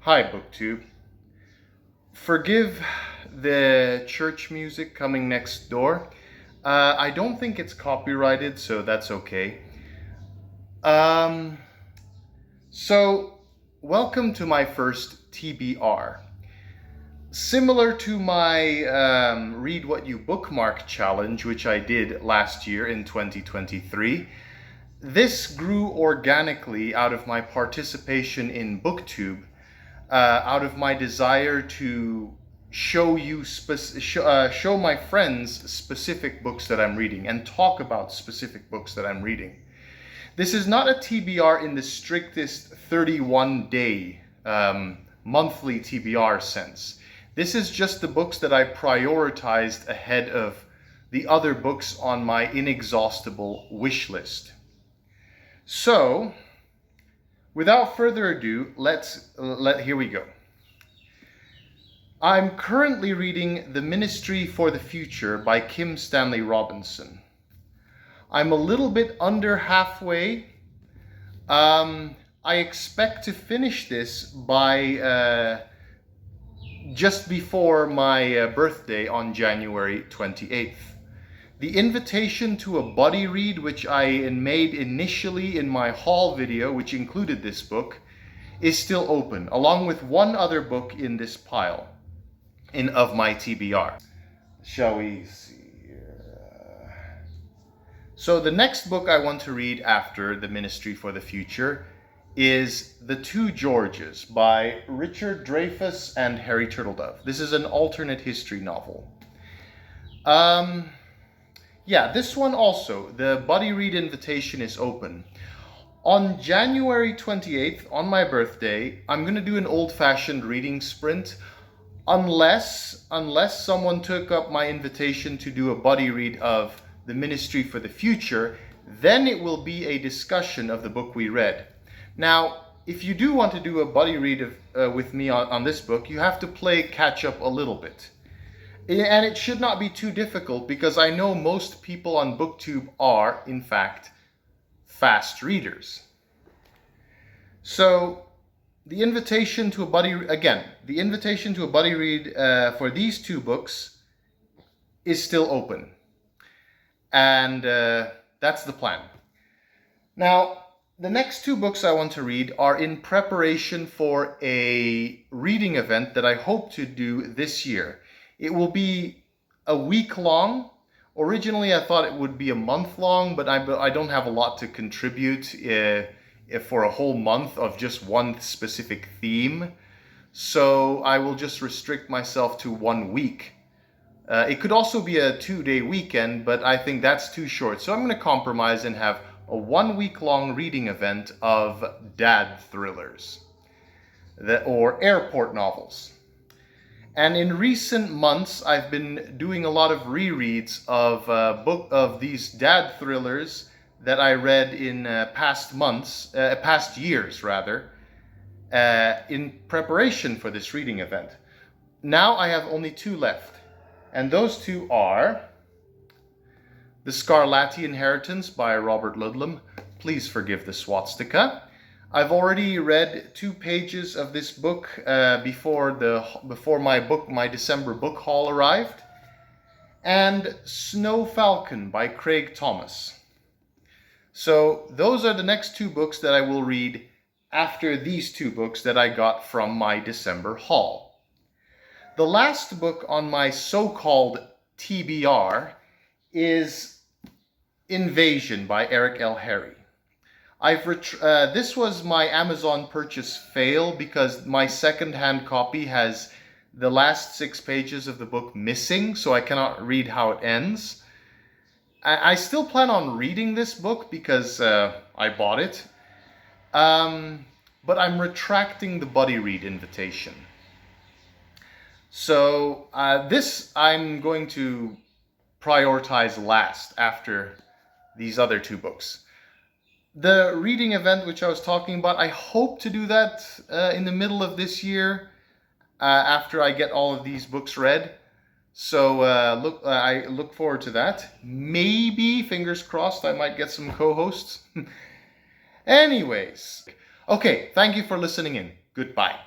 Hi, BookTube. Forgive the church music coming next door. I don't think it's copyrighted, so that's okay. So, welcome to my first TBR. Similar to my Read What You Bookmark challenge, which I did last year in 2023, this grew organically out of my participation in BookTube, out of my desire to show my friends specific books that I'm reading and talk about specific books that I'm reading. This is not a TBR in the strictest 31-day monthly TBR sense. This is just the books that I prioritized ahead of the other books on my inexhaustible wish list. So, without further ado, here we go. I'm currently reading The Ministry for the Future by Kim Stanley Robinson. I'm a little bit under halfway. I expect to finish this by just before my birthday on January 28th. The invitation to a buddy read, which I made initially in my haul video, which included this book, is still open, along with one other book in this pile of my TBR. Shall we see here? So the next book I want to read after The Ministry for the Future is The Two Georges by Richard Dreyfuss and Harry Turtledove. This is an alternate history novel. Yeah, this one also, the buddy read invitation is open. On January 28th, on my birthday, I'm going to do an old-fashioned reading sprint, unless someone took up my invitation to do a buddy read of The Ministry for the Future. Then it will be a discussion of the book we read. Now, if you do want to do a buddy read with me on this book, you have to play catch up a little bit. And it should not be too difficult, because I know most people on BookTube are, in fact, fast readers. So, the invitation to a buddy read for these two books is still open. And that's the plan. Now, the next two books I want to read are in preparation for a reading event that I hope to do this year. It will be a week long. Originally, I thought it would be a month long, but I don't have a lot to contribute for a whole month of just one specific theme. So I will just restrict myself to 1 week. It could also be a 2-day weekend, but I think that's too short. So I'm going to compromise and have a 1 week long reading event of dad thrillers or airport novels. And in recent months, I've been doing a lot of rereads of these dad thrillers that I read in past years, in preparation for this reading event. Now I have only 2 left, and those 2 are The Scarlatti Inheritance by Robert Ludlum. Please forgive the swastika. I've already read 2 pages of this book before my December book haul arrived. And Snow Falcon by Craig Thomas. So those are the next 2 books that I will read after these 2 books that I got from my December haul. The last book on my so-called TBR is Invasion by Eric L. Harry. This was my Amazon purchase fail because my second-hand copy has the last 6 pages of the book missing, so I cannot read how it ends. I still plan on reading this book because I bought it, but I'm retracting the buddy read invitation. So this I'm going to prioritize last after these other 2 books. The reading event which I was talking about, I hope to do that in the middle of this year after I get all of these books read. So I look forward to that. Maybe, fingers crossed, I might get some co-hosts. Anyways, okay, thank you for listening in. Goodbye.